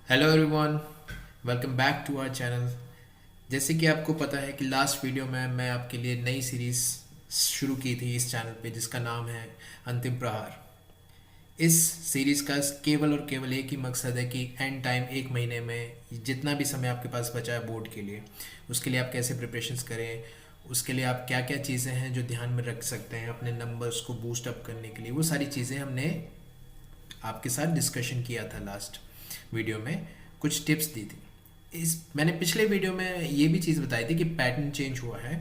Hello everyone, welcome back to our channel. जैसे कि आपको पता है कि लास्ट वीडियो में मैं आपके लिए नई सीरीज़ शुरू की थी इस चैनल पे जिसका नाम है अंतिम प्रहार। इस सीरीज़ का केवल और केवल एक ही मकसद है कि एंड टाइम एक महीने में जितना भी समय आपके पास बचा है बोर्ड के लिए, उसके लिए आप कैसे प्रिपरेशंस करें, उसके लिए आप क्या क्या चीज़ें हैं जो ध्यान में रख सकते हैं अपने नंबर्स को बूस्ट अप करने के लिए। वो सारी चीज़ें हमने आपके साथ डिस्कशन किया था लास्ट वीडियो में, कुछ टिप्स दी थी। इस मैंने पिछले वीडियो में ये भी चीज़ बताई थी कि पैटर्न चेंज हुआ है,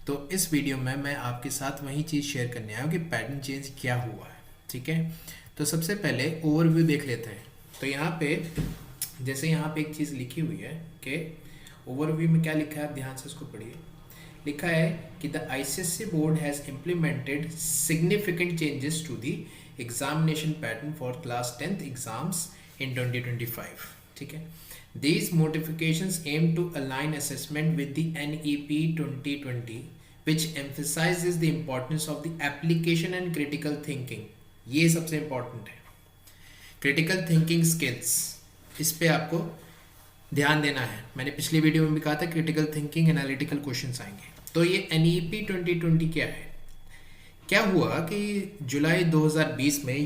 तो इस वीडियो में मैं आपके साथ वही चीज़ शेयर करने आया हूँ कि पैटर्न चेंज क्या हुआ है। ठीक है, तो सबसे पहले ओवरव्यू देख लेते हैं। तो यहाँ पे जैसे यहाँ पे एक चीज़ लिखी हुई है कि ओवरव्यू में क्या लिखा है, आप ध्यान से उसको पढ़िए। लिखा है कि the ICSE board has implemented significant changes to the examination pattern for class 10th exams in 2025. ठीक है, these modifications aim to align assessment with the NEP 2020 which emphasizes the importance of the application and critical thinking. ये सबसे important है, critical thinking skills, इस पे आपको ध्यान देना है। मैंने पिछली वीडियो में भी कहा था क्रिटिकल थिंकिंग एनालिटिकल क्वेश्चंस आएंगे। तो ये NEP 2020 क्या है? क्या हुआ कि जुलाई 2020 में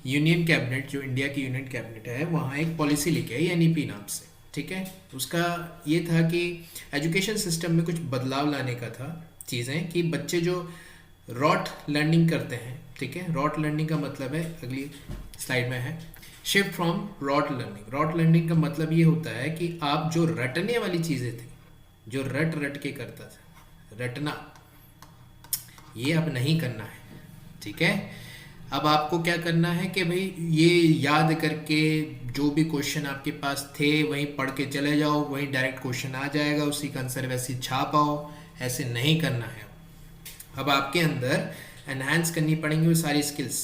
यूनियन कैबिनेट, जो इंडिया की यूनियन कैबिनेट है, वहाँ एक पॉलिसी लेके आई एनईपी नाम से। ठीक है, उसका ये था कि एजुकेशन सिस्टम में कुछ बदलाव लाने का था। चीज़ें कि बच्चे जो रॉट लर्निंग करते हैं, ठीक है, रॉट लर्निंग का मतलब है, अगली स्लाइड में है, shift from rote learning. Rote learning का मतलब ये होता है कि आप जो रटने वाली चीज़ें थी, जो रट रट के करता था, रटना, ये अब नहीं करना है। ठीक है, अब आपको क्या करना है कि भाई ये याद करके जो भी क्वेश्चन आपके पास थे वहीं पढ़ के चले जाओ, वहीं डायरेक्ट क्वेश्चन आ जाएगा, उसी का आंसर वैसे छाप आओ। ऐसे नहीं करना है। अब आपके अंदर एनहांस करनी पड़ेंगी वो सारी skills.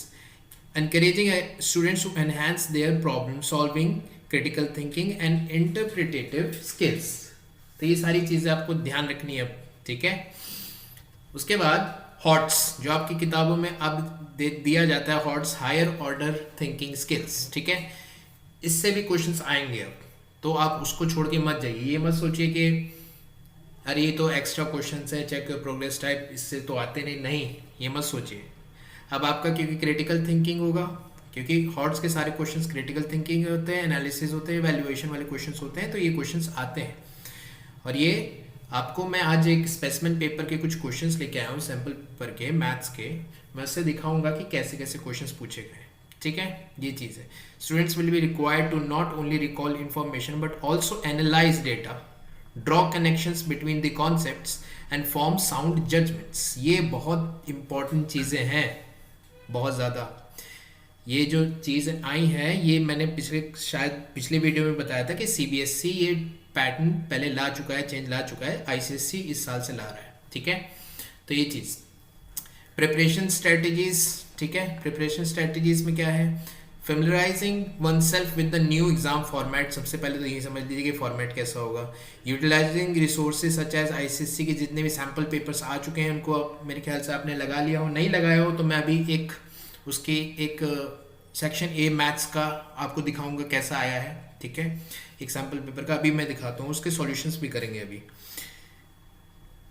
Encouraging students to enhance their problem solving, critical thinking and interpretative skills. तो ये सारी चीज़ें आपको ध्यान रखनी है। ठीक है, उसके बाद हॉट्स, जो आपकी किताबों में अब दिया जाता है, HOTS higher order thinking skills. ठीक है, इससे भी क्वेश्चंस आएंगे अब, तो आप उसको छोड़ के मत जाइए। ये मत सोचिए कि अरे ये तो एक्स्ट्रा क्वेश्चंस है, चेक प्रोग्रेस टाइप, इससे तो आते नहीं, ये मत सोचिए। अब आपका क्योंकि क्रिटिकल थिंकिंग होगा, क्योंकि हॉट्स के सारे क्वेश्चंस क्रिटिकल थिंकिंग होते हैं, एनालिसिस होते हैं, वैल्यूएशन वाले क्वेश्चंस होते हैं, तो ये क्वेश्चंस आते हैं। और ये आपको मैं आज एक स्पेसिमेन पेपर के कुछ क्वेश्चंस लेके आया हूँ, सैम्पल पेपर के, मैथ्स के। मैं उससे दिखाऊंगा कि कैसे कैसे क्वेश्चंस पूछे गए। ठीक है, ये चीज़ है। Students will be required to not only recall information but also analyse data, draw connections between the concepts and form sound judgements. ये बहुत इंपॉर्टेंट चीज़ें हैं, बहुत ज़्यादा। ये जो चीज़ आई है, ये मैंने शायद पिछले वीडियो में बताया था कि सीबीएसई ये पैटर्न पहले ला चुका है, चेंज ला चुका है, आईसीएसई इस साल से ला रहा है। ठीक है, तो ये चीज़। प्रिपरेशन स्ट्रेटजीज, ठीक है, प्रिपरेशन स्ट्रेटजीज में क्या है, familiarising oneself with the new exam format. सबसे पहले तो यही समझ लीजिए कि फॉर्मेट कैसा होगा। Utilising resources such as ICSE के जितने भी सैम्पल पेपर्स आ चुके हैं उनको मेरे ख्याल से आपने लगा लिया हो, नहीं लगाया हो तो मैं अभी उसकी एक सेक्शन ए मैथ्स का आपको दिखाऊंगा कैसा आया है। ठीक है, एक सैम्पल पेपर का अभी मैं दिखाता हूँ, उसके सॉल्यूशंस भी करेंगे अभी।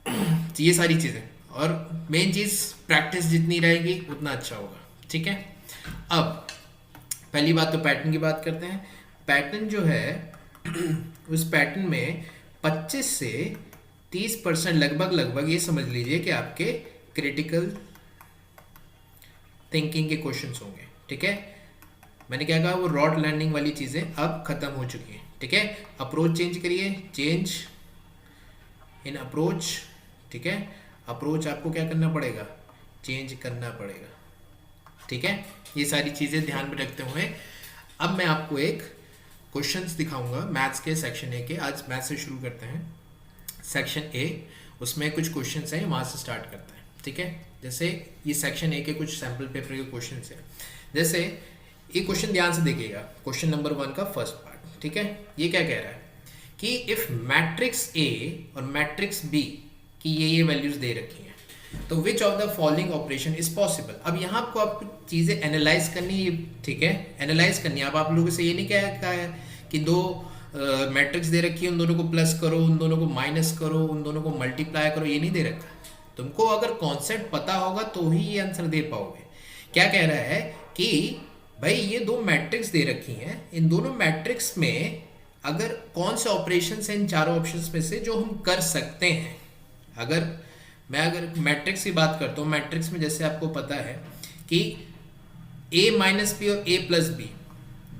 तो ये सारी चीज़ें, और मेन चीज़ प्रैक्टिस जितनी रहेगी उतना अच्छा होगा। ठीक है, अब पहली बात तो पैटर्न की बात करते हैं। पैटर्न जो है उस पैटर्न में 25 से 30% लगभग ये समझ लीजिए कि आपके क्रिटिकल थिंकिंग के क्वेश्चंस होंगे। ठीक है, मैंने क्या कहा, वो रॉट लर्निंग वाली चीज़ें अब खत्म हो चुकी हैं। ठीक है, अप्रोच चेंज करिए, चेंज इन अप्रोच। ठीक है, अप्रोच आपको क्या करना पड़ेगा, चेंज करना पड़ेगा। ठीक है, ये सारी चीज़ें ध्यान में रखते हुए अब मैं आपको एक क्वेश्चंस दिखाऊंगा मैथ्स के सेक्शन ए के। आज मैथ्स से शुरू करते हैं, सेक्शन ए, उसमें कुछ क्वेश्चंस हैं, वहाँ से स्टार्ट करते हैं। ठीक है, जैसे ये सेक्शन ए के कुछ सैम्पल पेपर के क्वेश्चंस हैं। जैसे ये क्वेश्चन ध्यान से देखिएगा, क्वेश्चन नंबर 1 का फर्स्ट पार्ट। ठीक है, ये क्या कह रहा है कि इफ मैट्रिक्स ए और मैट्रिक्स बी की ये वैल्यूज दे रखी हैं, तो which of the following operation is possible. अब यहाँ आपको चीज़ें एनालाइज करनी है। ठीक है, एनालाइज करनी है। अब आप लोगों से ये नहीं कहा है कि दो मैट्रिक्स दे रखी है, उन दोनों को प्लस करो, उन दोनों को माइनस करो, उन दोनों को मल्टीप्लाई करो, ये नहीं दे रखा। तुमको अगर कॉन्सेप्ट पता होगा तो ही ये आंसर दे पाओगे। क्या कह रहा है कि भाई ये दो मैट्रिक्स दे रखी हैं, इन दोनों मैट्रिक्स में अगर कौन से ऑपरेशन हैं इन चारों ऑप्शंस में से जो हम कर सकते हैं। अगर मैट्रिक्स की बात करता हूँ, मैट्रिक्स में जैसे आपको पता है कि a माइनस बी और a प्लस बी,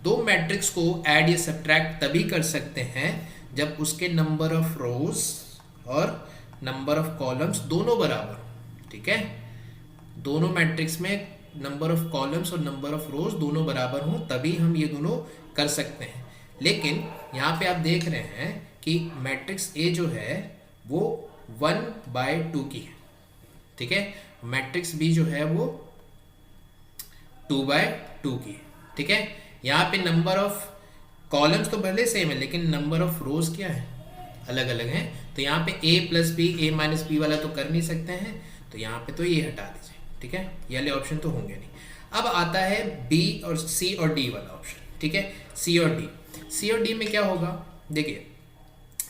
दो मैट्रिक्स को ऐड या सब्ट्रैक्ट तभी कर सकते हैं जब उसके नंबर ऑफ रोज और नंबर ऑफ कॉलम्स दोनों बराबर हो। ठीक है, दोनों मैट्रिक्स में नंबर ऑफ कॉलम्स और नंबर ऑफ रोज दोनों बराबर हो, तभी हम ये दोनों कर सकते हैं। लेकिन यहाँ पे आप देख रहे हैं कि मैट्रिक्स ए जो है वो 1/2 की है। ठीक है, मैट्रिक्स बी जो है वो 2/2 की है। ठीक है, यहाँ पे नंबर ऑफ कॉलम्स तो भले सेम है लेकिन नंबर ऑफ रोज क्या है, अलग अलग हैं। तो यहाँ पे a plus b, a minus b वाला तो कर नहीं सकते हैं, तो यहाँ पे तो ये हटा दीजिए। ठीक है, ये वाले ऑप्शन तो होंगे नहीं। अब आता है b और c और d वाला ऑप्शन। ठीक है, c और d में क्या होगा, देखिए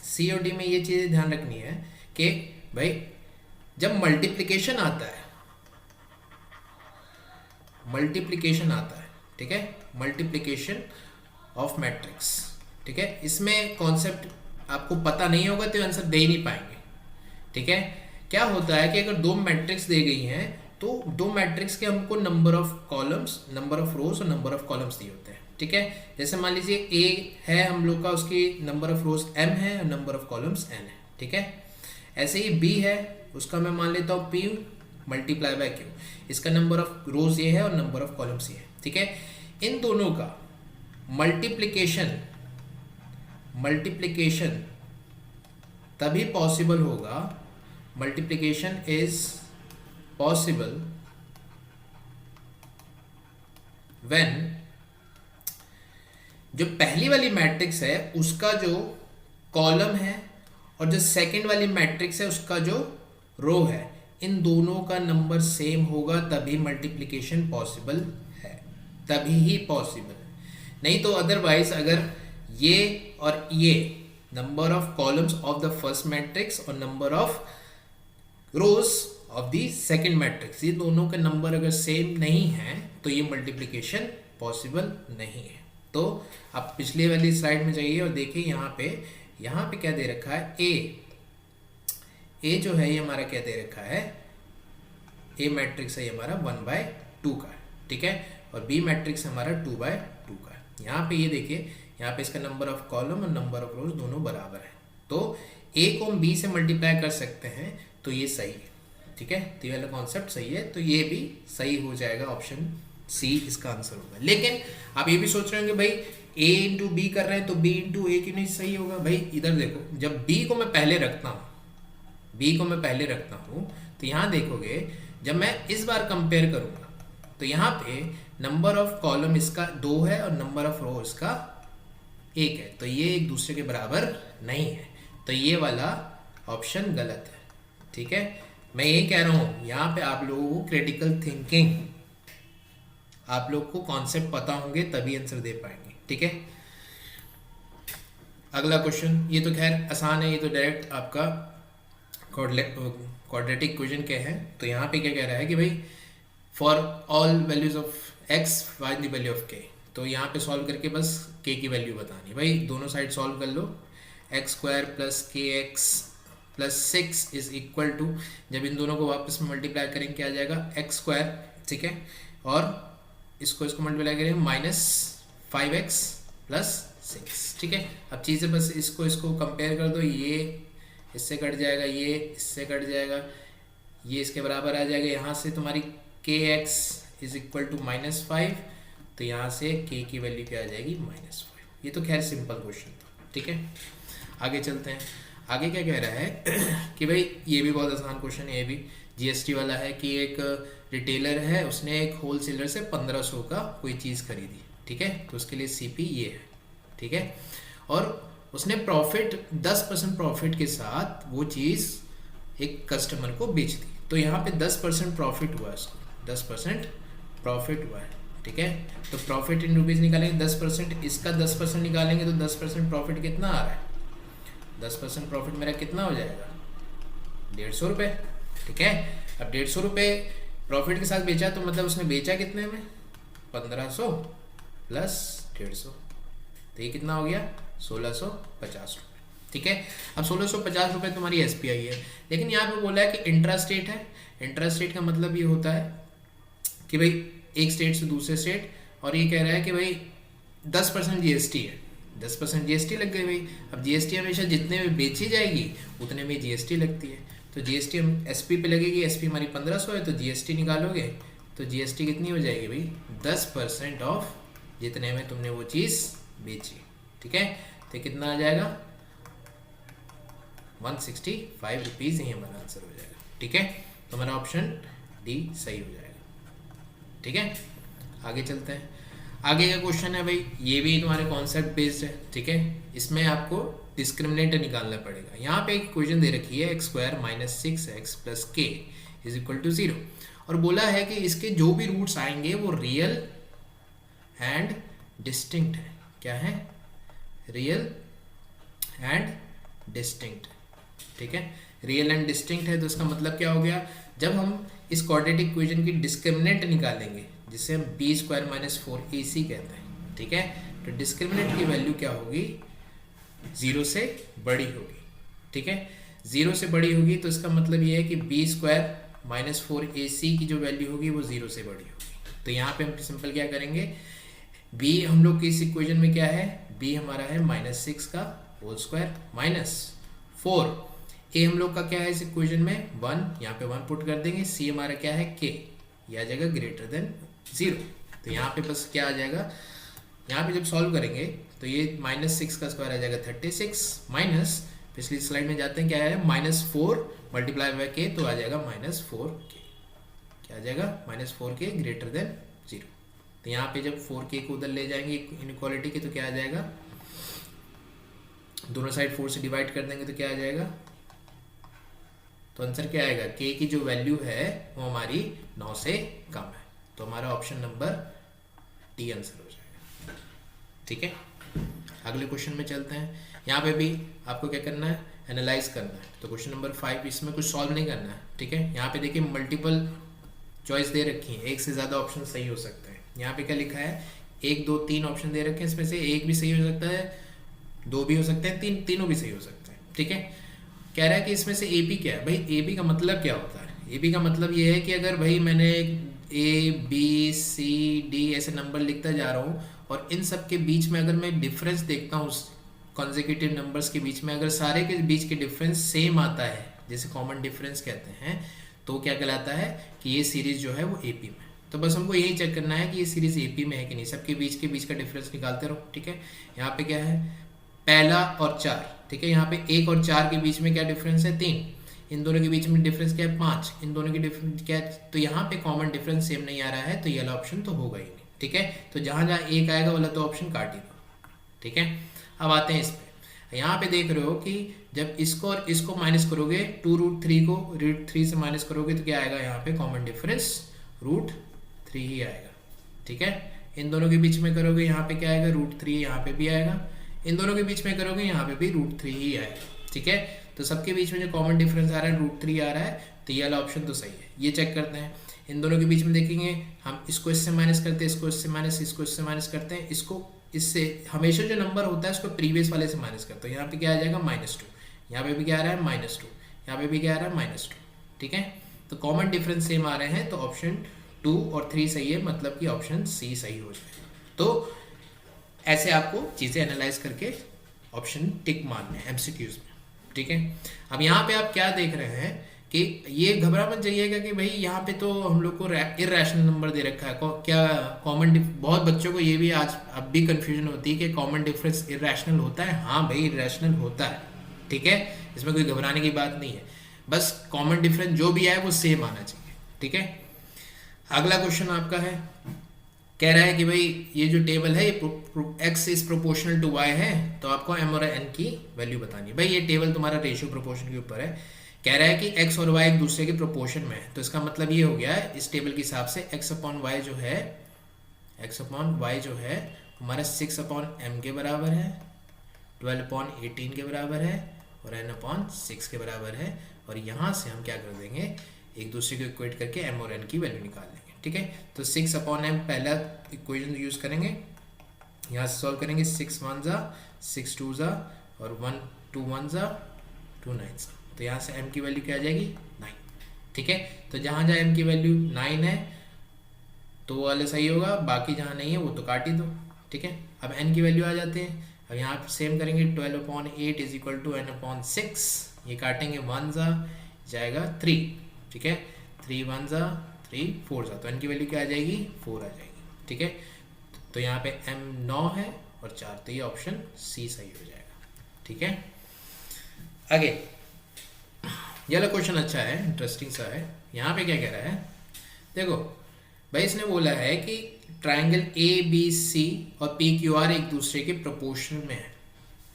c और d में ये चीज़ें ध्यान रखनी है कि भाई जब मल्टीप्लिकेशन आता है, ठीक है, मल्टीप्लिकेशन ऑफ मैट्रिक्स। ठीक है, इसमें कॉन्सेप्ट आपको पता नहीं होगा तो आंसर दे ही नहीं पाएंगे। ठीक है, क्या होता है कि अगर दो मैट्रिक्स दे गई हैं तो दो मैट्रिक्स के हमको number of columns, number of रोज और नंबर ऑफ कॉलम्स दिए होते हैं। ठीक है, जैसे मान लीजिए a है हम लोग का, उसकी नंबर ऑफ रोज m है और नंबर ऑफ कॉलम्स n है। ठीक है, ऐसे ही b है, उसका मैं मान लेता हूँ p मल्टीप्लाई बाय q, इसका नंबर ऑफ रोज ये है और नंबर ऑफ कॉलम्स ये है। ठीक है, इन दोनों का मल्टीप्लिकेशन तभी पॉसिबल होगा, मल्टीप्लिकेशन इज पॉसिबल व्हेन जो पहली वाली मैट्रिक्स है उसका जो कॉलम है और जो सेकंड वाली मैट्रिक्स है उसका जो रो है, इन दोनों का नंबर सेम होगा, तभी मल्टीप्लिकेशन पॉसिबल है, तभी ही पॉसिबल। नहीं तो अदरवाइज अगर ये और ये number of columns of the first matrix और number of rows of the second matrix, ये दोनों के नंबर अगर सेम नहीं है तो ये मल्टीप्लिकेशन पॉसिबल नहीं है। तो आप पिछले वाली स्लाइड में जाइए और देखिए यहाँ पे क्या दे रखा है, ए जो है ये हमारा क्या दे रखा है, ए मैट्रिक्स है ये हमारा 1/2 का। ठीक है, और बी मैट्रिक्स हमारा 2/2 का। यहाँ पे ये देखिए, यहाँ पे इसका नंबर ऑफ कॉलम और नंबर ऑफ रोज दोनों बराबर है, तो ए को हम बी से मल्टीप्लाई कर सकते हैं, तो ये सही है। ठीक है, तो ये वाला कॉन्सेप्ट सही है, तो ये भी सही हो जाएगा, ऑप्शन सी इसका आंसर होगा। लेकिन आप ये भी सोच रहे होंगे भाई a इंटू बी कर रहे हैं तो b इंटू ए क्यों नहीं सही होगा। भाई इधर देखो, जब b को मैं पहले रखता हूँ तो यहाँ देखोगे जब मैं इस बार कंपेयर करूँगा तो यहाँ पे नंबर ऑफ कॉलम इसका 2 है और नंबर ऑफ रो इसका 1 है, तो ये एक दूसरे के बराबर नहीं है, तो ये वाला ऑप्शन गलत है। ठीक है, मैं ये कह रहा हूँ यहाँ पे आप लोगों को क्रिटिकल थिंकिंग, आप लोग को कॉन्सेप्ट पता होंगे तभी आंसर दे पाएंगे। ठीक है, अगला क्वेश्चन, ये तो खैर आसान है, ये तो डायरेक्ट आपका क्वाड्रेटिक इक्वेशन के है। तो यहाँ पे क्या कह रहा है कि भाई for all values of x find the value of k। तो यहाँ पे सॉल्व करके बस k की वैल्यू बतानी। भाई दोनों साइड सॉल्व कर लो, x² + kx + 6 is equal to, जब इन दोनों को वापस मल्टीप्लाई करेंगे क्या आ जाएगा, x²। ठीक है, और इसको मल्टीप्लाई करेंगे -5x + 6। ठीक है, अब चीज़ें बस इसको कंपेयर कर दो, ये इससे कट जाएगा, ये इससे कट जाएगा, ये इसके बराबर आ जाएगा। यहाँ से तुम्हारी kx इज इक्वल टू -5, तो यहाँ से k की वैल्यू क्या आ जाएगी, -5। ये तो खैर सिंपल क्वेश्चन था। ठीक है, आगे चलते हैं। आगे क्या कह रहा है कि भाई ये भी बहुत आसान क्वेश्चन है, ये भी जीएसटी वाला है कि एक रिटेलर है, उसने एक होलसेलर से 1500 का कोई चीज़ खरीदी। ठीक है, तो उसके लिए सीपी ये है। ठीक है, और उसने प्रॉफिट 10% प्रॉफिट के साथ वो चीज़ एक कस्टमर को बेच दी। तो यहाँ पे 10% प्रॉफिट हुआ है, उसको 10% प्रॉफिट हुआ है। ठीक है। तो प्रॉफिट इन रुपीज़ निकालेंगे 10%, इसका 10% निकालेंगे तो 10% प्रॉफिट कितना आ रहा है, 10% प्रॉफिट मेरा कितना हो जाएगा, 150 रुपये। ठीक है। अब 150 रुपये प्रॉफिट के साथ बेचा, तो मतलब उसने बेचा कितने में, 1500 प्लस 150, तो ये कितना हो गया, 1650 रुपये। ठीक है। अब 1650 रुपये तुम्हारी SPI है, लेकिन यहाँ पे बोला है कि इंट्रास्टेट है। इंट्रास्टेट का मतलब ये होता है कि भाई एक स्टेट से दूसरे स्टेट, और ये कह रहा है कि भाई 10% GST है, 10% GST लग गई भाई। अब GST हमेशा जितने में बेची जाएगी उतने में GST लगती है, तो GST हम SP पे लगेगी। SP हमारी 1500 है, तो GST निकालोगे तो GST कितनी हो जाएगी भाई, 10% ऑफ जितने में तुमने वो चीज़ बेची। ठीक है। तो कितना आ जाएगा, 165 रुपीज़, ही हमारा आंसर हो जाएगा। ठीक है। तो हमारा ऑप्शन डी सही हो जाएगा। ठीक है। आगे चलते हैं। आगे का क्वेश्चन है भाई, ये भी तुम्हारे कॉन्सेप्ट बेस्ड है। ठीक है। इसमें आपको डिस्क्रिमिनेंट निकालना पड़ेगा। यहाँ पे एक इक्वेशन दे रखी है x² - 6x + k = 0, और बोला है कि इसके जो भी रूट्स आएंगे वो रियल एंड डिस्टिंक्ट है। क्या है, रियल एंड डिस्टिंक्ट। ठीक है। रियल एंड डिस्टिंक्ट है, तो इसका मतलब क्या हो गया, जब हम इस क्वाड्रेटिक इक्वेशन की डिस्क्रिमिनेंट निकालेंगे, जिसे हम b² - 4ac कहते हैं। ठीक है। तो डिस्क्रिमिनेंट की वैल्यू क्या होगी, 0 से बड़ी होगी। ठीक है। 0 से बड़ी होगी, तो इसका मतलब ये है कि b² - 4ac की जो वैल्यू होगी वो 0 से बड़ी होगी। तो यहाँ पे हम सिंपल क्या करेंगे, b हम लोग की इस इक्वेशन में क्या है, b हमारा है -6 का होल स्क्वायर माइनस 4, a हम लोग का क्या है इस इक्वेशन में 1, यहाँ पे 1 पुट कर देंगे, c हमारा क्या है k, यह आ जाएगा >0। तो यहाँ पे बस क्या आ जाएगा, यहाँ पे जब सॉल्व करेंगे तो ये -6 का स्क्वायर आ जाएगा 36, माइनस पिछली स्लाइड में जाते हैं, क्या है -4 × k, तो आ जाएगा -4k। क्या आ जाएगा, -4k > 0। तो यहाँ पे जब 4k को उधर ले जाएंगे इनइक्वालिटी के, तो क्या आ जाएगा, दोनों साइड 4 से डिवाइड कर देंगे तो क्या आ जाएगा, तो आंसर क्या आएगा, k की जो वैल्यू है वो हमारी 9 से कम है। तो हमारा ऑप्शन नंबर डी आंसर हो जाएगा। ठीक है। अगले क्वेश्चन में चलते हैं। यहाँ पे भी आपको क्या करना है, एनालाइज करना है। तो क्वेश्चन नंबर 5, इसमें कुछ सॉल्व नहीं करना है। ठीक है। यहाँ पे देखिए मल्टीपल चॉइस दे रखी है, एक से ज़्यादा ऑप्शन सही हो सकते हैं। यहाँ पे क्या लिखा है, 1 2 3 ऑप्शन दे रखे हैं, इसमें से एक भी सही हो सकता है, 2 भी हो सकते हैं, तीनों भी सही हो सकते हैं। ठीक है। कह रहा है कि इसमें से AP क्या है। भाई AP का मतलब क्या होता है, AP का मतलब ये है कि अगर भाई मैंने A B C D ऐसे नंबर लिखता जा रहा हूँ, और इन सब के बीच में अगर मैं डिफरेंस देखता हूँ कॉन्जिक्यूटिव नंबर्स के बीच में, अगर सारे के बीच के डिफरेंस सेम आता है, जैसे कॉमन डिफरेंस कहते हैं, तो क्या कहलाता है कि ये सीरीज जो है वो AP में। तो बस हमको यही चेक करना है कि ये सीरीज AP में है कि नहीं, सबके बीच के बीच का डिफरेंस निकालते रहो। ठीक है। यहाँ पे क्या है, पहला और 4। ठीक है। यहाँ पे 1 और 4 के बीच में क्या डिफरेंस है, 3। इन दोनों के बीच में डिफरेंस क्या है, 5। इन दोनों की डिफरेंस क्या है, तो यहाँ पे कॉमन डिफरेंस सेम नहीं आ रहा है, तो ये वाला ऑप्शन तो होगा ही नहीं। ठीक है। तो जहाँ जहाँ 1 आएगा वाला तो ऑप्शन काट ही दो। ठीक है। अब आते हैं इस पे। यहाँ पे देख रहे हो कि जब इसको और इसको माइनस करोगे, 2√3 को √3 से माइनस करोगे तो क्या आएगा, यहाँ पे कॉमन डिफरेंस √3 ही आएगा। ठीक है। इन दोनों के बीच में करोगे, यहाँ पे क्या आएगा, √3, यहाँ पे भी आएगा। इन दोनों के बीच में करोगे, यहाँ पे भी √3 ही आएगा। ठीक है। तो सबके बीच में जो कॉमन डिफरेंस आ रहा है √3 आ रहा है, तो ये वाला ऑप्शन तो सही है। ये चेक करते हैं। इन दोनों के बीच में देखेंगे, हम इसको इससे माइनस करते हैं, इसको इससे माइनस, इसको इससे माइनस करते हैं, इसको इससे, हमेशा जो नंबर होता है उसको प्रीवियस वाले से माइनस करते हैं। यहाँ पे क्या आ जाएगा, -2, यहाँ पे भी क्या आ रहा है, -2, यहाँ पे भी क्या आ रहा है, -2। ठीक है। तो कॉमन डिफरेंस सेम आ रहे हैं, तो ऑप्शन 2 और 3 सही है, मतलब कि ऑप्शन C सही हो जाएगा। तो ऐसे आपको चीज़ें एनालाइज करके ऑप्शन टिक मारने हैं MCQs में। ठीक है। अब यहाँ पे आप क्या देख रहे हैं कि ये घबरा मत जाइएगा कि भाई यहाँ पे तो हम लोग को इरेशनल नंबर दे रखा है, क्या कॉमन, बहुत बच्चों को ये भी आज अब भी कंफ्यूजन होती है कि कॉमन डिफरेंस इरेशनल होता है। हाँ भाई, इरेशनल होता है। ठीक है। इसमें कोई घबराने की बात नहीं है, बस कॉमन डिफरेंस जो भी आए वो सेम आना चाहिए। ठीक है। अगला क्वेश्चन आपका है, कह रहा है कि भाई ये जो टेबल है, ये x is proportional to y है, तो आपको m और n की वैल्यू बतानी है। भाई ये टेबल तुम्हारा रेशियो प्रोपोर्शन के ऊपर है। कह रहा है कि x और y एक दूसरे के प्रोपोर्शन में है, तो इसका मतलब ये हो गया है इस टेबल के हिसाब से x/y जो है एक्स अपॉन वाई जो है हमारा 6 अपॉन एम के बराबर है, 12 अपॉन 18 के बराबर है और एन अपॉन 6 के बराबर है। और यहाँ से हम क्या कर देंगे, एक दूसरे को इक्वेट करके एम और एन की वैल्यू निकाल लेंगे। ठीक है, तो 6 अपॉन एम पहला इक्वेशन यूज़ करेंगे, यहाँ से सॉल्व करेंगे। 6 1 ज़ा 6 2 ज़ा और 1 2 1 ज़ा 2 9 ज़ा, तो यहाँ से m की वैल्यू क्या आ जाएगी 9। ठीक है, तो जहाँ जहाँ m की वैल्यू 9 है तो वो वाले सही होगा, बाकी जहाँ नहीं है वो तो काट ही दो। ठीक है, अब n की वैल्यू आ जाते हैं। अब यहाँ पे सेम करेंगे, 12 upon 8 is equal to n upon 6, ये काटेंगे 1 ज़ा जाएगा 3। ठीक है, 3 1 ज़ा 3 4 ज़ा, तो n की वैल्यू क्या आ जाएगी 4 आ जाएगी। ठीक है, तो यहाँ पे m 9 है और 4, तो ये ऑप्शन सी सही हो जाएगा। ठीक है, आगे ये वाला क्वेश्चन अच्छा है, इंटरेस्टिंग सा है। यहाँ पे क्या कह रहा है, देखो भाई इसने बोला है कि ट्रायंगल ए बी सी और पी क्यू आर एक दूसरे के प्रोपोर्शनल में है,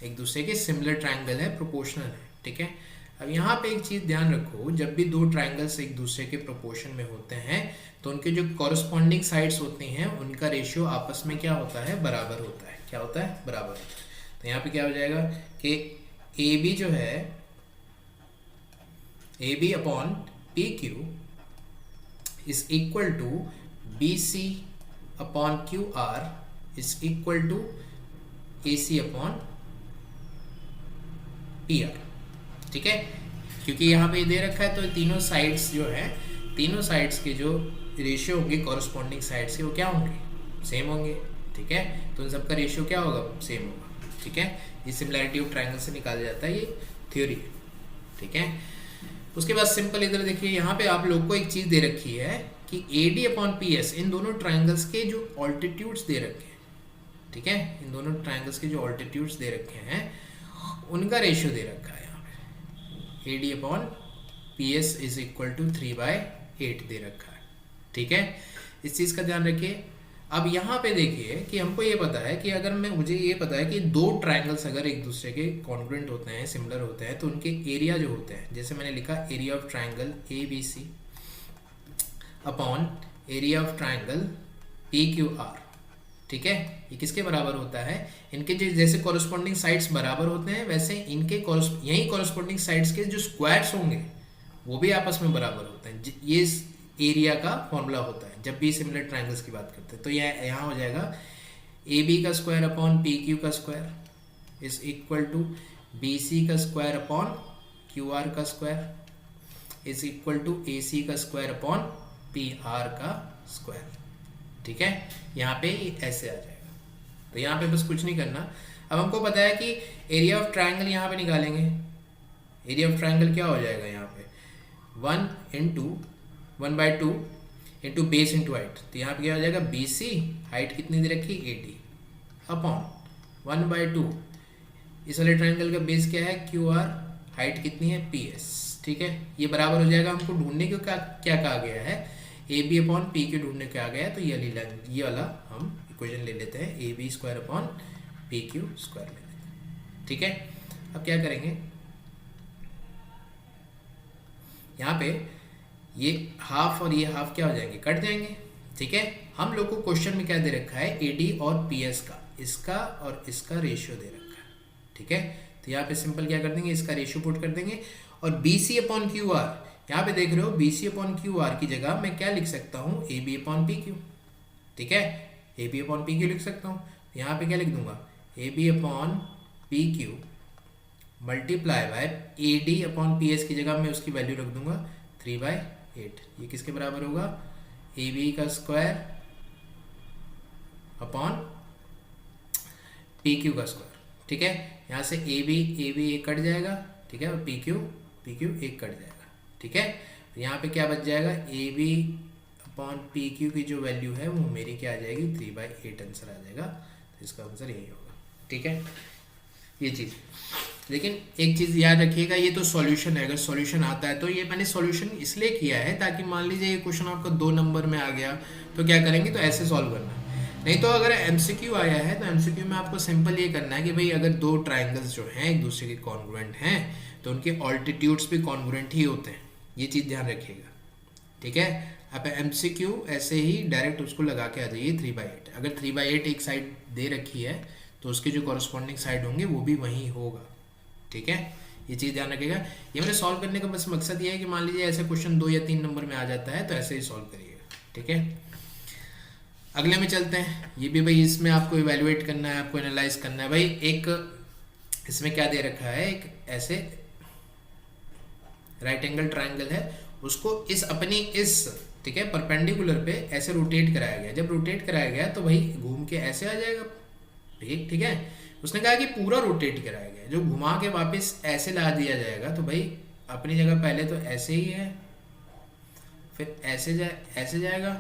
एक दूसरे के सिमिलर ट्रायंगल है, प्रोपोर्शनल है। ठीक है, अब यहाँ पे एक चीज़ ध्यान रखो, जब भी दो ट्रायंगल्स एक दूसरे के प्रोपोर्शन में होते हैं तो उनके जो कॉरस्पॉन्डिंग साइड्स होती हैं उनका रेशियो आपस में क्या होता है, बराबर होता है। क्या होता है, बराबर होता है। तो यहाँ पे क्या हो जाएगा कि ए बी जो है, A B upon P Q is equal to B C upon Q R is equal to A C upon P R. ठीक है, क्योंकि यहाँ पे दे रखा है तो तीनों साइड्स जो है, तीनों साइड्स के जो रेशियो होंगे कॉरस्पॉन्डिंग साइड्स के वो क्या होंगे, सेम होंगे। ठीक है, तो उन सबका रेशियो क्या होगा, सेम होगा। ठीक है, ये सिमिलैरिटी ऑफ ट्रायंगल से निकाला जाता है, ये थ्योरी है। ठीक है, उसके बाद सिंपल इधर देखिए, यहाँ पे आप लोग को एक चीज़ दे रखी है कि A D upon P S, इन दोनों ट्रायंगल्स के जो ऑल्टीट्यूड्स दे रखे हैं, ठीक है, इन दोनों ट्रायंगल्स के जो ऑल्टीट्यूड्स दे रखे हैं उनका रेशियो दे रखा है यहाँ पे, A D upon P S is equal to 3/8 दे रखा है। ठीक है, इस चीज़ का ध्यान रखिए। अब यहाँ पे देखिए कि हमको ये पता है कि अगर मुझे ये पता है कि दो ट्रायंगल्स अगर एक दूसरे के कॉन्ग्रुएंट होते हैं, सिमिलर होते हैं, तो उनके एरिया जो होते हैं, जैसे मैंने लिखा area of triangle A B C upon area of triangle P Q R. ठीक है, ये किसके बराबर होता है, इनके जैसे कॉरस्पॉन्डिंग साइड्स बराबर होते हैं वैसे इनके यही कॉरस्पॉन्डिंग साइड्स के जो स्क्वायर्स होंगे वो भी आपस में बराबर होते हैं। ये एरिया का फॉर्मूला होता है जब भी सिमिलर ट्रायंगल्स की बात करते हैं। तो यह यहाँ हो जाएगा ए बी का स्क्वायर अपॉन पी क्यू का square is equal to B C का स्क्वायर अपॉन क्यू आर का square is equal to A C का स्क्वायर अपॉन पी आर का स्क्वायर। ठीक है, यहाँ पे ऐसे आ जाएगा। तो यहाँ पे बस कुछ नहीं करना। अब हमको पता है कि एरिया ऑफ ट्रायंगल यहाँ पे निकालेंगे। एरिया ऑफ ट्रायंगल क्या हो जाएगा यहाँ पे, 1/2 इंटू बेस इंटू हाइट। तो यहाँ पे क्या हो जाएगा, बी सी हाइट कितनी दे रखी 80 अपॉन 1/2, इस वाले ट्रायंगल का बेस क्या है क्यू आर, हाइट कितनी है पी एस। ठीक है, ये बराबर हो जाएगा। हमको ढूंढने को क्या कहा गया है, A B upon P Q ढूंढने को आ गया है। तो ये वाला हम इक्वेशन ले लेते हैं, A B square upon P Q square ले लेते हैं। ठीक है, अब क्या करेंगे, यहाँ पे ये हाफ और ये हाफ क्या हो जाएंगे, कट जाएंगे। ठीक है, हम लोग को क्वेश्चन में क्या दे रखा है, ए डी और पी एस का, इसका और इसका रेशियो दे रखा है। ठीक है, तो यहाँ पे सिंपल क्या कर देंगे, इसका रेशियो पुट कर देंगे। और B C upon Q R, यहाँ पे देख रहे हो B C upon Q R की जगह मैं क्या लिख सकता हूँ, A B upon P Q. ठीक है, A B upon P Q लिख सकता हूँ। यहाँ पे क्या लिख दूंगा, A B upon P Q multiply by A D upon P S की जगह मैं उसकी वैल्यू रख दूंगा 3/8। ये किसके बराबर होगा, ए बी का स्क्वायर अपॉन पी क्यू का स्क्वायर। ठीक है, यहाँ से ए बी एक कट जाएगा। ठीक है, और पी क्यू एक कट जाएगा। ठीक है, तो यहाँ पे क्या बच जाएगा, A B upon P Q की जो वैल्यू है वो मेरी क्या आ जाएगी, 3/8 आंसर आ जाएगा। तो इसका आंसर यही होगा। ठीक है, ये चीज़। लेकिन एक चीज़ याद रखिएगा, ये तो सॉल्यूशन है, अगर सॉल्यूशन आता है तो ये मैंने सॉल्यूशन इसलिए किया है ताकि मान लीजिए ये क्वेश्चन आपका 2 नंबर में आ गया तो क्या करेंगे, तो ऐसे सॉल्व करना। नहीं तो अगर एमसीक्यू आया है तो एमसीक्यू में आपको सिंपल ये करना है कि भाई अगर दो ट्राइंगल्स जो हैं एक दूसरे के कॉन्ग्रुएंट हैं तो उनके ऑल्टीट्यूड्स भी कॉन्ग्रुएंट ही होते हैं। ये चीज़ ध्यान रखिएगा। ठीक है, आप MCQ ऐसे ही डायरेक्ट उसको लगा के आ जाइए 3/8। अगर 3/8 एक साइड दे रखी है तो उसके जो कॉरस्पॉन्डिंग साइड होंगे वो भी वही होगा। ठीक है, ये चीज़ ध्यान रखिएगा। ये मैंने सॉल्व करने का बस मकसद ये है कि मान लीजिए ऐसे क्वेश्चन 2 या 3 नंबर में आ जाता है तो ऐसे ही सॉल्व करिएगा। ठीक है, अगले में चलते हैं। ये भी भाई इसमें आपको इवेल्युएट करना है, आपको एनालाइज करना है। भाई एक इसमें क्या दे रखा है, एक ऐसे राइट एंगल ट्राइंगल है, उसको इस अपनी इस ठीक है परपेंडिकुलर पे ऐसे रोटेट कराया गया। जब रोटेट कराया गया तो भाई घूम के ऐसे आ जाएगा। ठीक है, उसने कहा कि पूरा रोटेट कराया गया, जो घुमा के वापस ऐसे ला दिया जाएगा तो भाई अपनी जगह पहले तो ऐसे ही है, फिर ऐसे जाएगा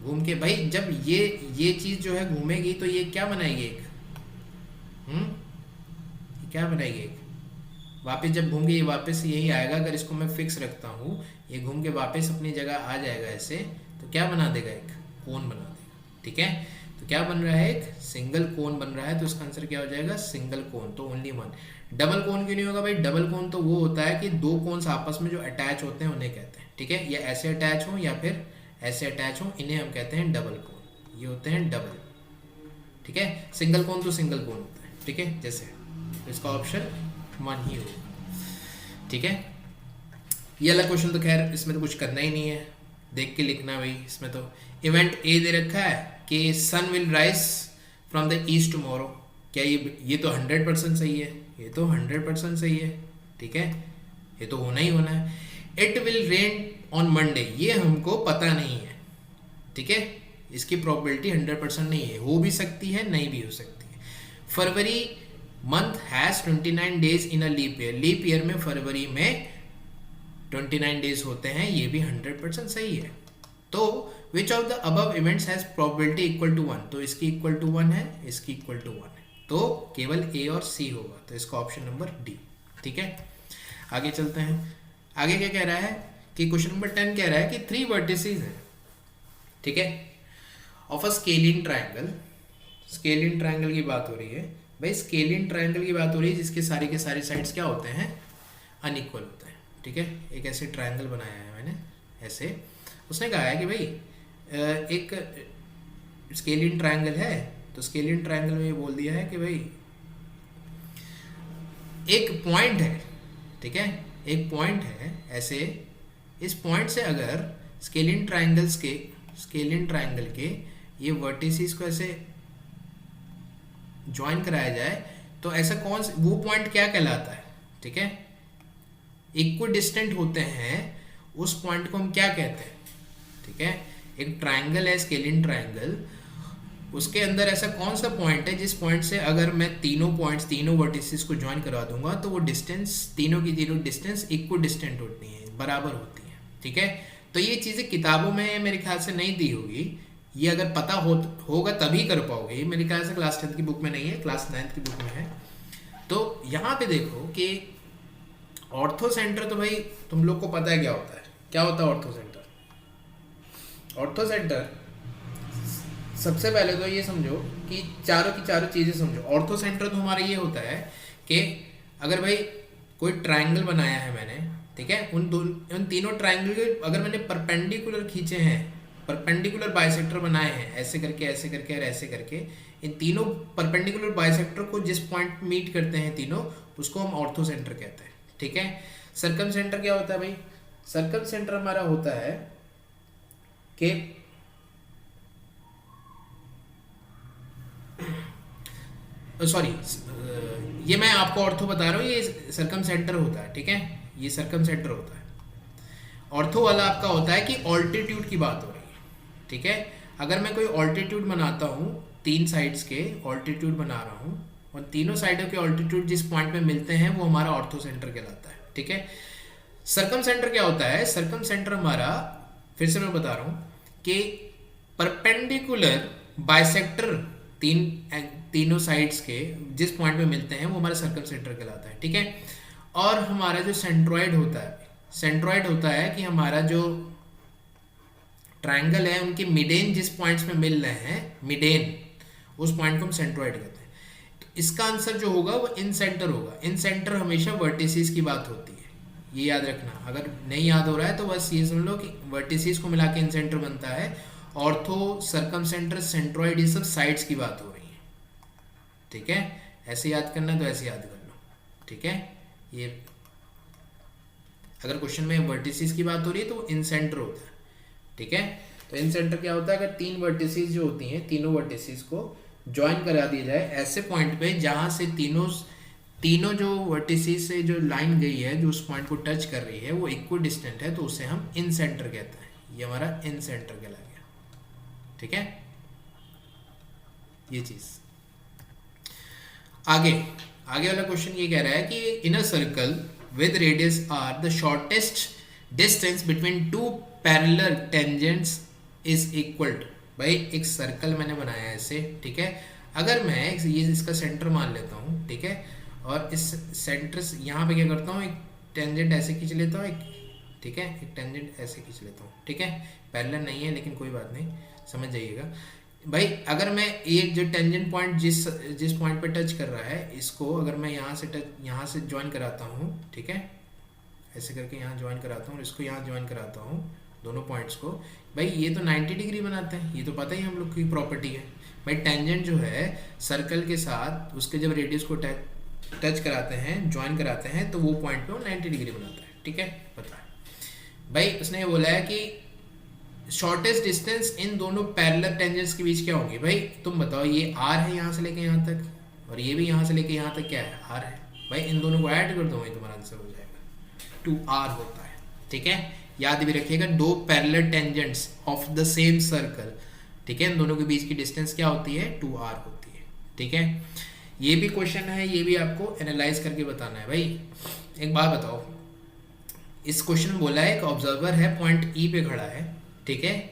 घूम के। भाई जब ये चीज जो है घूमेगी तो ये क्या बनाएगी, एक क्या बनाएगी, एक वापस जब घूम के ये वापस यही आएगा। अगर इसको मैं फिक्स रखता हूँ, ये घूम के वापस अपनी जगह आ जाएगा ऐसे, तो क्या बना देगा, एक कोन बना देगा। ठीक है, तो क्या बन रहा है, एक सिंगल कोन बन रहा है। तो इसका आंसर क्या हो जाएगा, सिंगल कोन। तो ओनली वन। डबल कोन क्यों नहीं होगा भाई, डबल कोन तो वो होता है कि दो कोन्स आपस में जो अटैच होते हैं उन्हें कहते हैं। ठीक है, या ऐसे अटैच हो या फिर ऐसे अटैच हो, इन्हें हम कहते हैं डबल कोन। ये होते हैं डबल। ठीक है, सिंगल कोन तो सिंगल कोन होता है। ठीक है, जैसे इसका ऑप्शन 1 ही होगा। ठीक है, ये वाला क्वेश्चन तो खैर इसमें तो कुछ करना ही नहीं है, देख के लिखना भाई। इसमें तो इवेंट ए दे रखा है कि sun will rise from the east tomorrow. क्या ये तो 100% सही है, ये तो 100% सही है। ठीक है, ये तो होना ही होना है। It will rain on Monday, ये हमको पता नहीं है। ठीक है, इसकी प्रोबेबिलिटी 100% नहीं है, हो भी सकती है नहीं भी हो सकती है। February month has 29 days in a leap year, leap year में फरवरी में 29 डेज होते हैं, ये भी 100% सही है। तो which of the above events has probability equal to 1, तो इसकी इक्वल टू 1 है, इसकी इक्वल टू 1 है, तो केवल ए और सी होगा। तो इसका ऑप्शन नंबर डी। ठीक है, आगे चलते हैं। आगे क्या कह रहा है कि क्वेश्चन नंबर 10 कह रहा है कि 3 वर्टिसेस हैं, ठीक है, of a scalene triangle. Scalene triangle की बात हो रही है भाई, स्केलिन ट्राइंगल की बात हो रही है जिसके सारे के सारे साइड्स क्या होते हैं, अनइक्वल होते हैं। ठीक है, एक ऐसे ट्राइंगल बनाया है मैंने ऐसे। उसने कहा है कि भाई एक स्केलिन ट्राइंगल है, तो स्केलिन ट्राइंगल में ये बोल दिया है कि भाई एक पॉइंट है। ठीक है, एक पॉइंट है ऐसे, इस पॉइंट से अगर स्केलिन ट्राइंगल के ये वर्टिसेस को ऐसे ज्वाइन कराया जाए तो ऐसा कौन सा वो पॉइंट क्या कहलाता है। ठीक है, इक्वल डिस्टेंट होते हैं, उस पॉइंट को हम क्या कहते हैं। ठीक है, एक ट्राइंगल है स्केलिन ट्राइंगल, उसके अंदर ऐसा कौन सा पॉइंट है जिस पॉइंट से अगर मैं तीनों वर्टिसेस को ज्वाइन करवा दूंगा तो वो डिस्टेंस, तीनों की तीनों डिस्टेंस इक्वल डिस्टेंट होती हैं, बराबर होती हैं। ठीक है, तो ये चीज़ें किताबों में मेरे ख्याल से नहीं दी होगी, ये अगर पता होगा तभी कर पाओगे। ये मेरे ख्याल से क्लास 10th की बुक में नहीं है, क्लास 9th की बुक में है। तो यहाँ पे देखो कि ऑर्थो सेंटर, तो भाई तुम लोग को पता है क्या होता है, क्या होता है ऑर्थो सेंटर। ऑर्थो सेंटर सबसे पहले तो ये समझो कि चारों की चारों चीज़ें समझो। ऑर्थो सेंटर तो हमारा ये होता है कि अगर भाई कोई ट्राइंगल बनाया है मैंने, ठीक है, उन तीनों ट्राइंगल के अगर मैंने परपेंडिकुलर खींचे हैं, परपेंडिकुलर बाइसेक्टर बनाए हैं, ऐसे करके और ऐसे करके, इन तीनों परपेंडिकुलर बाइसेक्टर को जिस पॉइंट मीट करते हैं तीनों, उसको हम ऑर्थो सेंटर कहते हैं। ठीक है, सर्कम सेंटर क्या होता है भाई, सर्कम सेंटर हमारा होता है कि सॉरी, ये मैं आपको ऑर्थो बता रहा हूँ, ये सर्कम सेंटर होता है। ठीक है, ये सर्कम सेंटर होता है। ऑर्थो वाला आपका होता है कि ऑल्टीट्यूड की बात हो रही है। ठीक है, अगर मैं कोई ऑल्टीट्यूड बनाता हूँ, 3 साइड्स के ऑल्टीट्यूड बना रहा हूँ और तीनों साइडों के ऑल्टीट्यूड जिस पॉइंट में मिलते हैं वो हमारा ऑर्थो सेंटर कहलाता है। ठीक है, सर्कम सेंटर क्या होता है, सर्कम सेंटर हमारा, फिर से मैं बता रहा हूँ कि परपेंडिकुलर बाइसेक्टर तीनों साइड्स के जिस पॉइंट में मिलते हैं वो हमारा सर्कम सेंटर कहलाता है। ठीक है, और हमारा जो सेंट्रॉइड होता है, सेंट्रॉइड होता है कि हमारा जो ट्राइंगल है उनके मिडेन जिस पॉइंट्स में मिल रहे हैं, मिडेन उस पॉइंट को हम सेंट्रॉइड कहते हैं। तो इसका आंसर जो होगा वो इन सेंटर होगा। इन सेंटर हमेशा वर्टिसेस की बात होती है, ये याद रखना। अगर नहीं याद हो रहा है तो बस ये समझ लो कि वर्टिसेस को मिला के इन सेंटर बनता है। ऑर्थो, सरकम सेंटर, सेंट्रॉइड, ये सब साइड्स की बात हो रही है। ठीक है, ऐसे याद करना तो ऐसे याद कर लो। ठीक है, ये अगर क्वेश्चन में वर्टिसेस की बात हो रही है तो इन सेंटर होता है। ठीक है, तो इन सेंटर क्या होता है, अगर तीन वर्टिसेस जो होती हैं, तीनों वर्टिसेस को ज्वाइन करा दिया जाए ऐसे पॉइंट पे जहां से तीनों जो वर्टिसेस से जो लाइन गई है, जो उस पॉइंट को टच कर रही है, वो इक्वल डिस्टेंट है, तो उसे हम इन सेंटर कहते हैं। ये हमारा इन सेंटर कहला गया। ठीक है, ये चीज। आगे वाला क्वेश्चन ये कह रहा है कि in a circle with radius r the shortest distance between two parallel tangents is equal to। भाई एक सर्कल मैंने बनाया है ऐसे। ठीक है, अगर मैं ये इसका सेंटर मान लेता हूँ, ठीक है, और इस सेंटर से यहाँ पे क्या करता हूँ, एक टेंजेंट ऐसे खींच लेता हूँ, एक, ठीक है, एक टेंजेंट ऐसे खींच लेता हूँ। ठीक है, पैरेलल नहीं है लेकिन कोई बात नहीं, समझ जाइएगा भाई। अगर मैं एक जो टेंजेंट पॉइंट जिस पॉइंट पे टच कर रहा है, इसको अगर मैं यहाँ से ज्वाइन कराता हूँ, ठीक है, ऐसे करके यहाँ ज्वाइन कराता हूँ और इसको यहाँ ज्वाइन कराता हूँ, दोनों पॉइंट्स को, भाई ये तो 90 डिग्री बनाते हैं। ये तो पता ही हम लोग की प्रॉपर्टी है भाई। टेंजेंट जो है सर्कल के साथ, उसके जब रेडियस को टच कराते हैं, ज्वाइन कराते हैं, तो वो पॉइंट पे वो 90 डिग्री बनाता है। ठीक है, पता है भाई। उसने ये बोला है कि शॉर्टेस्ट डिस्टेंस इन दोनों पैरेलल टेंजेंट्स के बीच क्या होगी। भाई तुम बताओ, ये आर है यहाँ से लेके यहाँ तक, और ये भी यहाँ से लेके यहाँ तक क्या है, आर है। भाई इन दोनों को ऐड कर दो, भाई तुम्हारा आंसर हो जाएगा 2r होता है। ठीक है, याद भी रखिएगा, दो parallel tangents of the same circle, ठीक है, इन दोनों के बीच की डिस्टेंस क्या होती है, 2r होती है। ठीक है, ये भी क्वेश्चन है, ये भी आपको एनालाइज करके बताना है। भाई एक बात बताओ, इस क्वेश्चन में बोला है एक ऑब्जर्वर है, पॉइंट ई पे खड़ा है, ठीक है,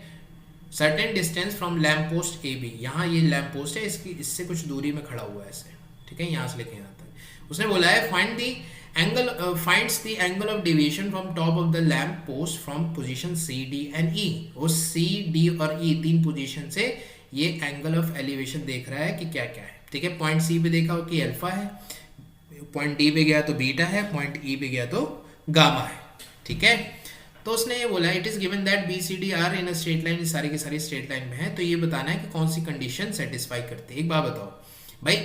certain distance from lamp post A B. यहाँ ये लैम्प पोस्ट है, इससे कुछ दूरी में खड़ा हुआ है ऐसे। ठीक है, यहाँ से लेके यहाँ तक उसने बोला है finds the angle of deviation from top of the lamp post from position C D and E. वो सी डी और ई तीन पोजीशन से ये एंगल ऑफ एलिवेशन देख रहा है कि क्या क्या है। ठीक है, पॉइंट सी पे देखा हो कि अल्फा है, पॉइंट डी पे गया तो बीटा है, पॉइंट ई पे गया तो गामा है। ठीक है, तो उसने ये बोला it is given that B C D are in a straight line, सारी की सारी स्ट्रेट लाइन में है, तो ये बताना है कि कौन सी कंडीशन सेटिस्फाई करती है। एक बात बताओ भाई,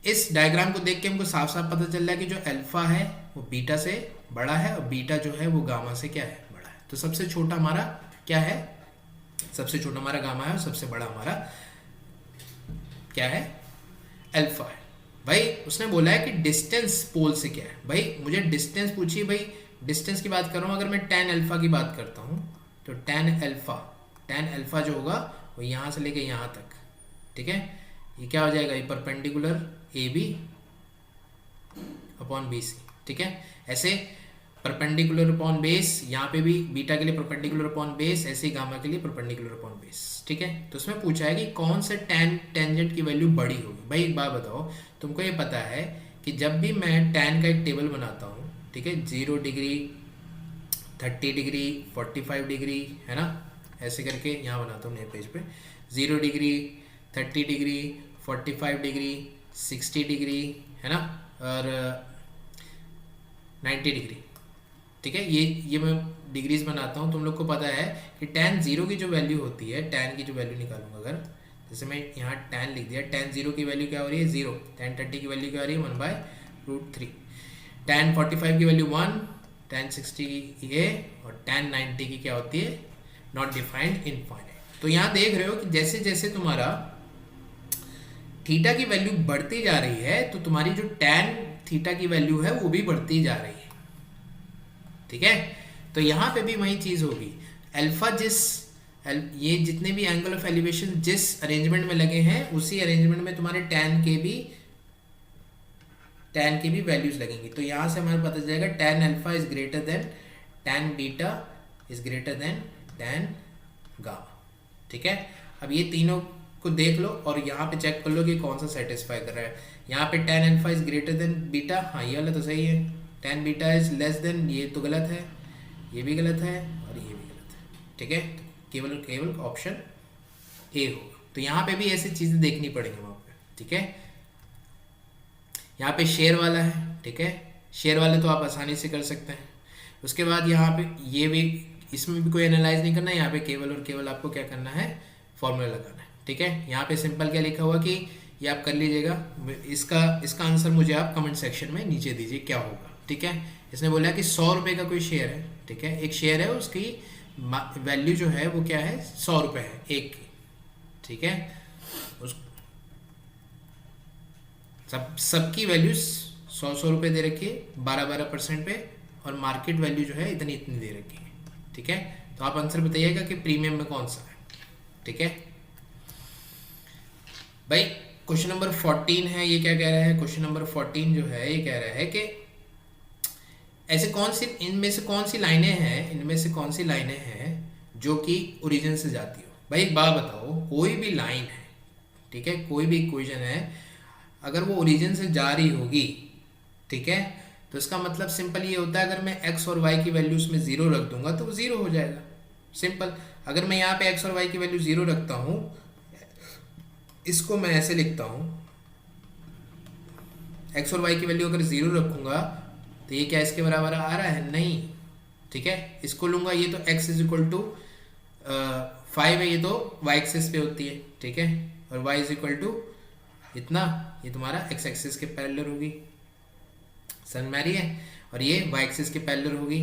इस डायग्राम को देख के हमको साफ साफ पता चल रहा है कि जो अल्फा है वो बीटा से बड़ा है, और बीटा जो है वो गामा से क्या है, बड़ा है। तो सबसे छोटा हमारा क्या है, सबसे छोटा हमारा गामा है, और सबसे बड़ा हमारा क्या है, अल्फा है। भाई उसने बोला है कि डिस्टेंस पोल से क्या है। भाई मुझे डिस्टेंस पूछिए, भाई डिस्टेंस की बात कर रहा हूँ, अगर मैं tan अल्फा की बात करता हूँ तो tan अल्फा जो होगा वो यहाँ से लेके यहाँ तक। ठीक है, ये क्या हो जाएगा, ये perpendicular A B upon B C. ठीक है, ऐसे परपेंडिकुलर अपॉन बेस, यहाँ पे भी बीटा के लिए परपेंडिकुलर अपॉन बेस, ऐसे ही गामा के लिए परपेंडिकुलर अपॉन बेस। ठीक है, तो उसमें पूछा है कि कौन से टेंजेंट की वैल्यू बड़ी होगी। भाई एक बात बताओ, तुमको ये पता है कि जब भी मैं tan का एक टेबल बनाता हूँ, ठीक है, 0 डिग्री, 30 डिग्री, 45 डिग्री, है ना, ऐसे करके यहाँ बनाता हूँ नए पेज पे, 0 डिग्री, 30 डिग्री, 45 डिग्री, 60 डिग्री, है ना, और 90 डिग्री। ठीक है, ये मैं डिग्रीज बनाता हूँ। तुम लोग को पता है कि tan 0 की जो वैल्यू होती है, tan की जो वैल्यू निकालूंगा अगर, जैसे मैं यहाँ tan लिख दिया, tan 0 की वैल्यू क्या हो रही है, 0, tan 30 की वैल्यू क्या हो रही है, 1/√3, tan 45 की वैल्यू 1, tan 60 की ये, और tan 90 की क्या होती है, नॉट डिफाइंड इनफाइनाइट। तो यहाँ देख रहे हो कि जैसे जैसे तुम्हारा थीटा की वैल्यू बढ़ती जा रही है, तो तुम्हारी जो tan थीटा की वैल्यू है वो भी बढ़ती जा रही है। ठीक है, तो यहाँ पे भी वही चीज होगी, अल्फा ये जितने भी एंगल ऑफ एलिवेशन जिस अरेंजमेंट में लगे हैं, उसी अरेंजमेंट में तुम्हारे tan की भी वैल्यूज लगेंगी। तो यहाँ से हमारे पता चलेगा tan alpha is greater than tan beta is greater than tan gamma. ठीक है, अब ये तीनों को देख लो और यहाँ पे चेक कर लो कि कौन सा सेटिस्फाई कर रहा है। यहाँ पे tan alpha is greater than beta, हाँ ये वाला तो सही है, tan beta is less than, ये तो गलत है, ये भी गलत है, और ये भी गलत है। ठीक है, केवल ऑप्शन ए होगा। तो यहाँ पे भी ऐसी चीजें देखनी पड़ेंगी वहाँ पे। ठीक है, यहाँ पे शेयर वाला है, ठीक है, शेयर वाले तो आप आसानी से कर सकते हैं। उसके बाद यहाँ पे ये भी, इसमें भी कोई एनालाइज नहीं करना है, यहाँ पे केवल और केवल आपको क्या करना है, फॉर्मूला लगाना है। ठीक है, यहाँ पे सिंपल क्या लिखा हुआ कि ये आप कर लीजिएगा। इसका इसका आंसर मुझे आप कमेंट सेक्शन में नीचे दीजिए क्या होगा। ठीक है, इसने बोला कि 100 रुपये का कोई शेयर है। ठीक है, एक शेयर है, उसकी वैल्यू जो है वो क्या है, 100 रुपये है एक की। ठीक है, उस सबकी वैल्यू 100 रुपये दे रखी है 12% पे, और मार्केट वैल्यू जो है इतनी इतनी दे रखी है। ठीक है, तो आप आंसर बताइएगा कि प्रीमियम में कौन सा है। ठीक है भाई, क्वेश्चन नंबर 14 है, ये क्या कह रहा है, क्वेश्चन नंबर 14 जो है ये कह रहा है कि ऐसे कौन सी, इनमें से कौन सी लाइनें हैं जो कि ओरिजिन से जाती हो। भाई एक बात बताओ, कोई भी लाइन है, ठीक है, कोई भी इक्वेशन है, अगर वो ओरिजिन से जा रही होगी, ठीक है, तो इसका मतलब सिंपल ये होता है, अगर मैं x और y की वैल्यू उसमें 0 रख दूंगा तो वो 0 हो जाएगा। सिंपल, अगर मैं यहाँ पे x और y की वैल्यू 0 रखता हूँ, इसको मैं ऐसे लिखता हूँ, x और y की वैल्यू अगर 0 रखूंगा तो ये क्या इसके बराबर आ रहा है, नहीं। ठीक है, इसको लूंगा, ये तो x इज इक्वल टू 5 है, ये तो y एक्सिस पे होती है। ठीक है, और y इज इक्वल टू इतना, ये तुम्हारा x एक्सिस के पैरेलल होगी, समझ में आ रही है, और ये y एक्सिस के पैरेलल होगी,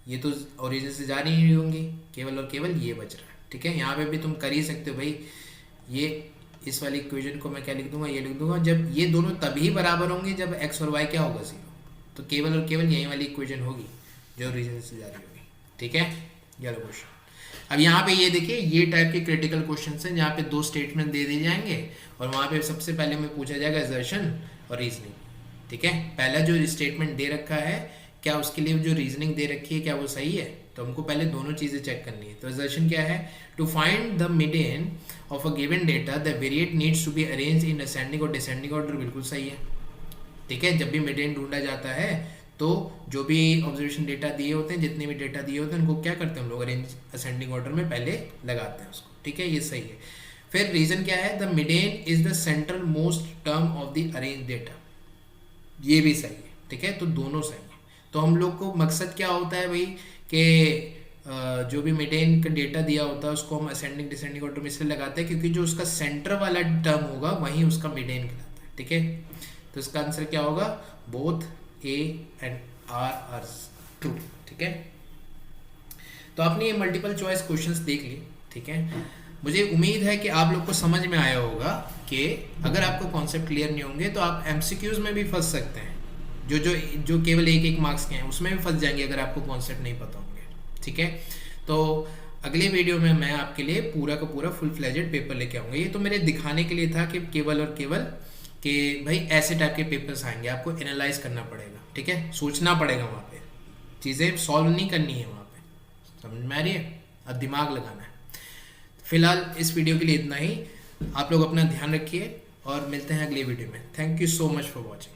ये तो ओरिजिन से जा रही होंगी, केवल और केवल ये बच रहा है। ठीक है, यहाँ पे भी तुम कर ही सकते हो भाई, ये इस वाली इक्वेशन को मैं क्या लिख दूंगा, ये लिख दूंगा, जब ये दोनों तभी बराबर होंगे जब x और y क्या होगा, 0, तो केवल और केवल यही वाली इक्वेशन होगी जो ओरिजिन से जा रही होगी। ठीक है, ये वाला क्वेश्चन। अब यहाँ पे ये देखिए, ये टाइप के क्रिटिकल क्वेश्चन हैं जहाँ पे 2 स्टेटमेंट दे दिए जाएंगे और वहाँ पे सबसे पहले में पूछा जाएगा असर्शन और रीजनिंग। ठीक है, पहला जो स्टेटमेंट दे रखा है, क्या उसके लिए जो रीजनिंग दे रखी है क्या वो सही है, तो हमको पहले दोनों चीज़ें चेक करनी है। तो असर्शन क्या है, to find the median of a given data the variate needs to be arrange in ascending और डिसेंडिंग ऑर्डर, बिल्कुल सही है। ठीक है, जब भी मीडियन ढूंढा जाता है तो जो भी ऑब्जर्वेशन डेटा दिए होते हैं, जितने भी डेटा दिए होते हैं, उनको क्या करते हैं हम लोग, अरेंज असेंडिंग ऑर्डर में पहले लगाते हैं उसको। ठीक है, ये सही है। फिर रीजन क्या है, the median is the central most term of the arrange data, ये भी सही है। ठीक है, तो दोनों सही है। तो हम लोग को मकसद क्या होता है भाई, कि जो भी मीडियन का डेटा दिया होता है उसको हम असेंडिंग डिसेंडिंग ऑर्डर में इसलिए लगाते हैं क्योंकि जो उसका सेंटर वाला टर्म होगा वही उसका मीडियन कहलाता है। ठीक है, तो इसका आंसर क्या होगा, both A and R are true. ठीक है, तो आपने ये मल्टीपल चॉइस क्वेश्चंस देख लिए। ठीक है, मुझे उम्मीद है कि आप लोग को समझ में आया होगा कि अगर आपको कॉन्सेप्ट क्लियर नहीं होंगे तो आप MCQs में भी फंस सकते हैं, जो केवल 1-1 मार्क्स के हैं उसमें भी फंस जाएंगे अगर आपको कॉन्सेप्ट नहीं पता होंगे। ठीक है, तो अगले वीडियो में मैं आपके लिए पूरा का पूरा फुल फ्लेजेड पेपर लेके आऊँगा। ये तो मेरे दिखाने के लिए था कि केवल और केवल कि भाई ऐसे टाइप के पेपर्स आएंगे, आपको एनालाइज करना पड़ेगा। ठीक है, सोचना पड़ेगा, वहाँ पे चीज़ें सॉल्व नहीं करनी है, वहाँ पे समझ में आ रही है, अब दिमाग लगाना है। फिलहाल इस वीडियो के लिए इतना ही, आप लोग अपना ध्यान रखिए और मिलते हैं अगले वीडियो में। Thank you so much for watching.